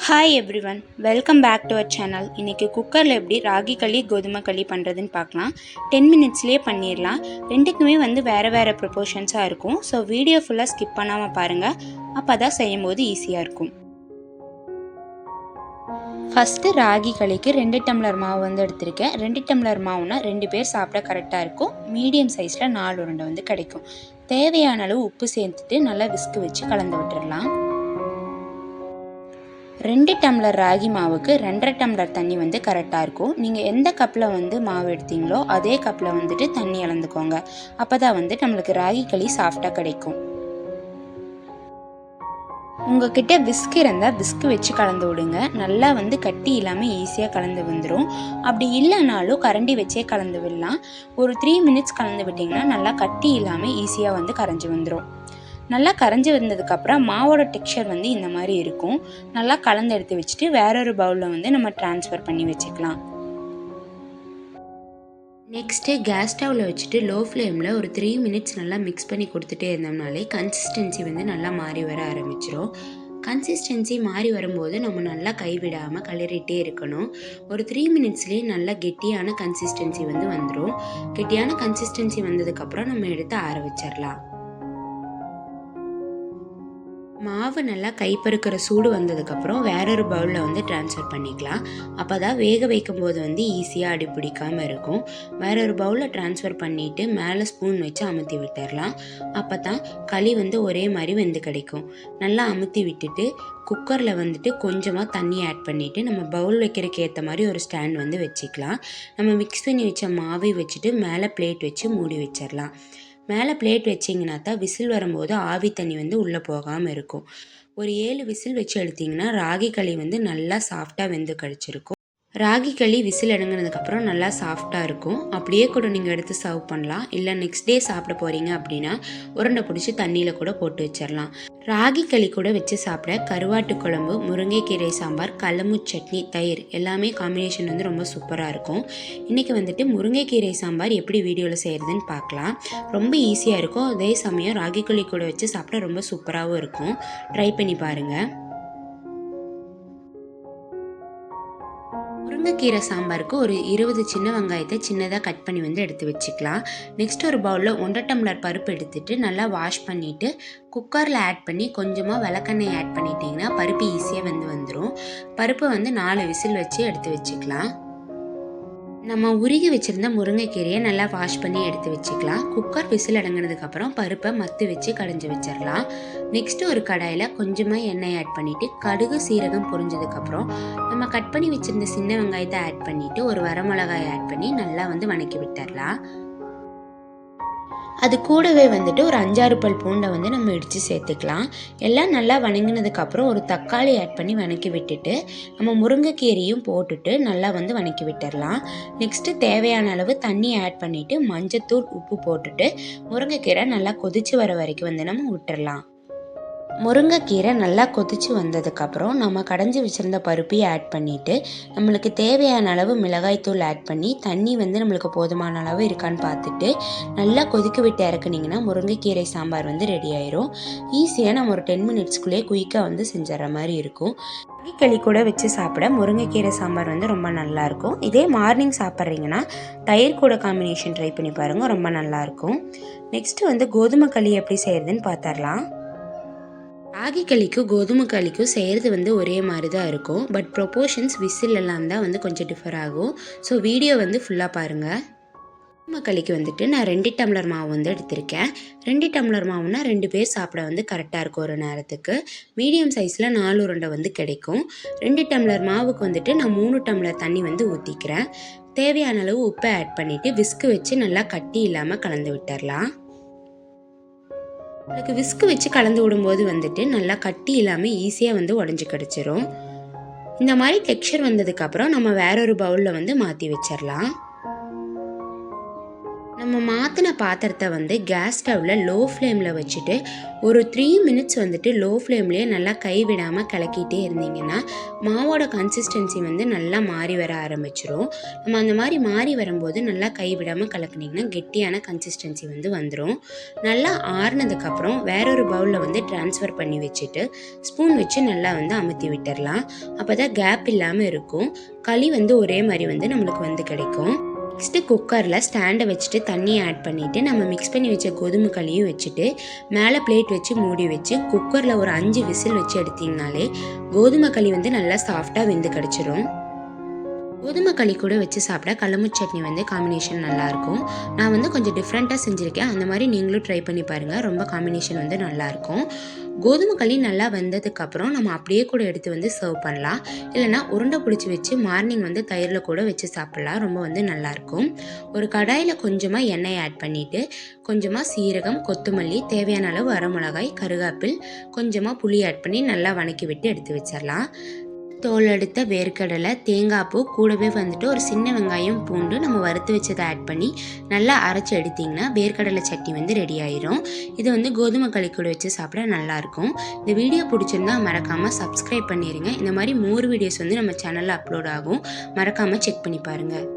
Hi everyone, welcome back to our channel. இன்றைக்கி குக்கரில் எப்படி ராகி களி கோதுமை களி பண்ணுறதுன்னு பார்க்கலாம். 10 மினிட்ஸ்லேயே பண்ணிடலாம். ரெண்டுக்குமே வேறு வேறு ப்ரொபோர்ஷன்ஸாக இருக்கும். ஸோ வீடியோ ஃபுல்லாக ஸ்கிப் பண்ணாமல் பாருங்கள், அப்போ தான் செய்யும்போது ஈஸியாக இருக்கும். ஃபஸ்ட்டு ராகி களிக்கு 2 டம்ளர் மாவு எடுத்திருக்கேன். 2 டம்ளர் மாவுனா 2 பேர் சாப்பிட கரெக்டாக இருக்கும். மீடியம் சைஸில் 4 உருண்டை கிடைக்கும். தேவையான அளவு உப்பு சேர்த்துட்டு நல்லா விஸ்கு வச்சு கலந்து விட்டுடலாம். 2 டம்ளர் ராகி மாவுக்கு 2.5 டம்ளர் தண்ணி கரெக்டாக இருக்கும். நீங்கள் எந்த கப்பில் மாவு எடுத்தீங்களோ அதே கப்பில் தண்ணி அளந்துக்கோங்க. அப்போ தான் நம்மளுக்கு ராகி களி சாஃப்டாக கிடைக்கும். உங்ககிட்ட விஸ்க் இருந்தால் விஸ்கு வச்சு கலந்து விடுங்க. நல்லா கட்டி இல்லாமல் ஈஸியாக கலந்து வந்துடும். அப்படி இல்லைனாலும் கரண்டி வச்சே கலந்து விடலாம். ஒரு 3 மினிட்ஸ் கலந்து விட்டிங்கன்னா நல்லா கட்டி இல்லாமல் ஈஸியாக கரைஞ்சி வந்துடும். நல்லா கரைஞ்சி வந்ததுக்கப்புறம் மாவோட டெக்ஸ்சர் இந்த மாதிரி இருக்கும். நல்லா கலந்து எடுத்து வச்சுட்டு வேறொரு பவுலில் நம்ம ட்ரான்ஸ்ஃபர் பண்ணி வச்சுக்கலாம். நெக்ஸ்ட்டு கேஸ் ஸ்டவ்வில் வச்சுட்டு லோ ஃப்ளேமில் ஒரு 3 மினிட்ஸ் நல்லா மிக்ஸ் பண்ணி கொடுத்துட்டே இருந்தோம்னாலே கன்சிஸ்டன்சி நல்லா மாறி வர ஆரம்பிச்சிடும். கன்சிஸ்டன்சி மாறி வரும்போது நம்ம நல்லா கைவிடாமல் கிளறிட்டே இருக்கணும். ஒரு 3 மினிட்ஸ்லேயே நல்லா கெட்டியான கன்சிஸ்டன்சி வந்துடும். கெட்டியான கன்சிஸ்டன்சி வந்ததுக்கப்புறம் நம்ம எடுத்து ஆற வச்சிடலாம். மாவு நல்லா கைப்பறுக்கிற சூடு வந்ததுக்கப்புறம் வேறொரு பவுலில் ட்ரான்ஸ்ஃபர் பண்ணிக்கலாம். அப்போ தான் வேக வைக்கும் போது ஈஸியாக அடி பிடிக்காமல் இருக்கும். வேறொரு பவுலில் ட்ரான்ஸ்ஃபர் பண்ணிவிட்டு மேலே ஸ்பூன் வச்சு அமுத்தி விட்டுடலாம். அப்போ தான் களி ஒரே மாதிரி வெந்து கிடைக்கும். நல்லா அமுத்தி விட்டுட்டு குக்கரில் கொஞ்சமாக தண்ணி ஆட் பண்ணிவிட்டு நம்ம பவுல் வைக்கிறதுக்கு ஏற்ற மாதிரி ஒரு ஸ்டாண்ட் வச்சுக்கலாம். நம்ம மிக்ஸ் பண்ணி வச்ச மாவை வச்சுட்டு மேலே பிளேட் வச்சு மூடி வச்சிடலாம். மேலே பிளேட் வச்சிங்கன்னா தான் விசில் வரும்போது ஆவி தண்ணி உள்ளே போகாமல் இருக்கும். ஒரு 7 விசில் வச்சு எடுத்திங்கன்னா ராகி களி நல்லா சாஃப்டாக வெந்து கழிச்சிருக்கும். ராகி களி விசில் இறங்கினதுக்கப்புறம் நல்லா சாஃப்டாக இருக்கும். அப்படியே கூட நீங்கள் எடுத்து சர்வ் பண்ணலாம். இல்லை நெக்ஸ்ட் டே சாப்பிட போகிறீங்க அப்படின்னா உருண்டை பிடிச்சி தண்ணியில் கூட போட்டு வச்சிடலாம். ராகி களி கூட வச்சு சாப்பிட கருவாட்டு குழம்பு, முருங்கைக்கீரை சாம்பார், கடலமு சட்னி, தயிர் எல்லாமே காம்பினேஷன் ரொம்ப சூப்பராக இருக்கும். இன்றைக்கி முருங்கைக்கீரை சாம்பார் எப்படி வீடியோவில் செய்கிறதுன்னு பார்க்கலாம். ரொம்ப ஈஸியாக இருக்கும். அதே சமயம் ராகி களி கூட வச்சு சாப்பிட ரொம்ப சூப்பராகவும் இருக்கும். ட்ரை பண்ணி பாருங்கள். முருங்கைக்கீரை சாம்பாருக்கு ஒரு 20 சின்ன வெங்காயத்தை சின்னதாக கட் பண்ணி எடுத்து வச்சுக்கலாம். நெக்ஸ்ட் ஒரு பவுலில் 1.5 டம்ளர் பருப்பு எடுத்துகிட்டு நல்லா வாஷ் பண்ணிவிட்டு குக்கரில் ஆட் பண்ணி கொஞ்சமாக விளக்கெண்ணெய் ஆட் பண்ணிட்டீங்கன்னா பருப்பு ஈஸியாக வந்துடும். பருப்பை 4 விசில் வச்சு எடுத்து வச்சுக்கலாம். நம்ம உருகி வச்சுருந்த முருங்கைக்கீரையை நல்லா வாஷ் பண்ணி எடுத்து வச்சுக்கலாம். குக்கர் விசில் அடங்கினதுக்கப்புறம் பருப்பை மத்து வச்சு கடைஞ்சி வச்சிடலாம். நெக்ஸ்ட்டு ஒரு கடாயில் கொஞ்சமாக எண்ணெய் ஆட் பண்ணிவிட்டு கடுகு சீரகம் பொரிஞ்சதுக்கப்புறம் நம்ம கட் பண்ணி வச்சுருந்த சின்ன வெங்காயத்தை ஆட் பண்ணிவிட்டு ஒரு வரமிளகாய் ஆட் பண்ணி நல்லா வணக்கி விட்டுடலாம். அது கூடவே ஒரு 5-6 பல் பூண்டை நம்ம இடித்து சேர்த்துக்கலாம். எல்லாம் நல்லா வணங்கினதுக்கப்புறம் ஒரு தக்காளி ஆட் பண்ணி வணக்கி விட்டுட்டு நம்ம முருங்கைக்கீரையும் போட்டுட்டு நல்லா வணக்கி விட்டுடலாம். நெக்ஸ்ட்டு தேவையான அளவு தண்ணி ஆட் பண்ணிவிட்டு மஞ்சத்தூள், உப்பு போட்டுட்டு முருங்கைக்கீரை நல்லா கொதித்து வர வரைக்கும் நம்ம விட்டுடலாம். முருங்கைக்கீரை நல்லா கொதித்து வந்ததுக்கப்புறம் நம்ம கடைஞ்சி வச்சுருந்த பருப்பையும் ஆட் பண்ணிவிட்டு நம்மளுக்கு தேவையான அளவு மிளகாய்த்தூள் ஆட் பண்ணி தண்ணி நம்மளுக்கு போதுமான அளவு இருக்கான்னு பார்த்துட்டு நல்லா கொதிக்க விட்டு இறக்குனிங்கன்னா முருங்கைக்கீரை சாம்பார் ரெடி ஆயிரும். ஈஸியாக நம்ம ஒரு 10 மினிட்ஸ்க்குள்ளேயே குயிக்காக செஞ்சிடற மாதிரி இருக்கும். களி கூட வச்சு சாப்பிட முருங்கைக்கீரை சாம்பார் ரொம்ப நல்லாயிருக்கும். இதே மார்னிங் சாப்பிட்றீங்கன்னா தயிர் கூட காம்பினேஷன் ட்ரை பண்ணி பாருங்கள், ரொம்ப நல்லாயிருக்கும். நெக்ஸ்ட்டு கோதுமை களி எப்படி செய்கிறதுன்னு பார்த்துடலாம். ராகி களிக்கும் கோதுமை களிக்கும் செய்கிறது ஒரே மாதிரி தான் இருக்கும். பட் ப்ரொப்போர்ஷன்ஸ் விசில் எல்லாம் தான் கொஞ்சம் டிஃபர் ஆகும். ஸோ வீடியோ ஃபுல்லாக பாருங்கள். கோதுமை களிக்கு நான் 2 டம்ளர் மாவு எடுத்திருக்கேன். 2 டம்ளர் மாவுனா 2 பேர் சாப்பிட கரெக்டாக இருக்கும். ஒரு நேரத்துக்கு மீடியம் சைஸில் 4 உருண்டை கிடைக்கும். 2 டம்ளர் மாவுக்கு நான் 3 டம்ளர் தண்ணி ஊற்றிக்கிறேன். தேவையான அளவு உப்பை ஆட் பண்ணிவிட்டு விஸ்கு வச்சு நல்லா கட்டி இல்லாமல் கலந்து விட்டுடலாம். உங்களுக்கு விஸ்கு வச்சு கலந்து விடும்போது நல்லா கட்டி இல்லாமல் ஈஸியாக உடஞ்சி கிடச்சிரும். இந்த மாதிரி டெக்ஸ்சர் வந்ததுக்கப்புறம் நம்ம வேறொரு பவுலில் மாற்றி வச்சிடலாம். நம்ம மாற்றின பாத்திரத்தை வந்து கேஸ் ஸ்டவ்வில் லோ ஃப்ளேமில் வச்சுட்டு ஒரு 3 மினிட்ஸ் வந்துட்டு லோ ஃப்ளேம்லேயே நல்லா கைவிடாமல் கிளக்கிட்டே இருந்தீங்கன்னா மாவோட கன்சிஸ்டன்சி வந்து நல்லா மாறி வர ஆரம்பிச்சிரும். நம்ம அந்த மாதிரி மாறி வரும்போது நல்லா கைவிடாமல் கலக்குனிங்கன்னா கெட்டியான கன்சிஸ்டன்சி வந்து வந்துடும். நல்லா ஆறுனதுக்கப்புறம் வேறொரு பவுலில் வந்து ட்ரான்ஸ்ஃபர் பண்ணி வச்சுட்டு ஸ்பூன் வச்சு நல்லா வந்து அமுத்தி விட்டுடலாம். அப்போ தான் கேப் இல்லாமல் இருக்கும். களி வந்து ஒரே மாதிரி வந்து நம்மளுக்கு வந்து கிடைக்கும். நெக்ஸ்ட்டு குக்கரில் ஸ்டாண்டை வச்சுட்டு தண்ணியை ஆட் பண்ணிவிட்டு நம்ம மிக்ஸ் பண்ணி வச்ச கோதுமை களியும் வச்சுட்டு மேலே பிளேட் வச்சு மூடி வச்சு குக்கரில் ஒரு 5 விசில் வச்சு எடுத்திங்கனாலே கோதுமை களி வந்து நல்லா சாஃப்டாக வெந்து கிடச்சிரும். கோதுமை களி கூட வச்சு சாப்பிட கடலை சட்னி வந்து காம்பினேஷன் நல்லாயிருக்கும். நான் வந்து கொஞ்சம் டிஃப்ரெண்ட்டாக செஞ்சுருக்கேன். அந்த மாதிரி நீங்களும் ட்ரை பண்ணி பாருங்கள். ரொம்ப காம்பினேஷன் வந்து நல்லாயிருக்கும். கோதுமை களி நல்லா வெந்ததுக்கப்புறம் நம்ம அப்படியே கூட எடுத்து வந்து சர்வ் பண்ணலாம். இல்லைனா உருண்டை பிடிச்சி வச்சு மார்னிங் வந்து தயிரில் கூட வச்சு சாப்பிட்லாம். ரொம்ப வந்து நல்லாயிருக்கும். ஒரு கடாயில் கொஞ்சமாக எண்ணெய் ஆட் பண்ணிவிட்டு கொஞ்சமாக சீரகம், கொத்தமல்லி, தேவையான அளவு வரமிளகாய், கருவேப்பில், கொஞ்சமாக புளி ஆட் பண்ணி நல்லா வதக்கி விட்டு எடுத்து வச்சிடலாம். தோல் எடுத்த வேர்க்கடலை, தேங்காய் பூ கூடவே வந்துட்டு ஒரு சின்ன வெங்காயம், பூண்டு நம்ம வறுத்து வச்சதை ஆட் பண்ணி நல்லா அரைச்சி எடுத்திங்கன்னா வேர்க்கடலை சட்னி வந்து ரெடி ஆயிரும். இது வந்து கோதுமை களி கூட வச்சு சாப்பிட நல்லாயிருக்கும். இந்த வீடியோ பிடிச்சிருந்தா மறக்காமல் சப்ஸ்கிரைப் பண்ணிடுங்க. இந்த மாதிரி மோர் வீடியோஸ் வந்து நம்ம சேனலில் அப்லோட் ஆகும். மறக்காமல் செக் பண்ணி பாருங்கள்.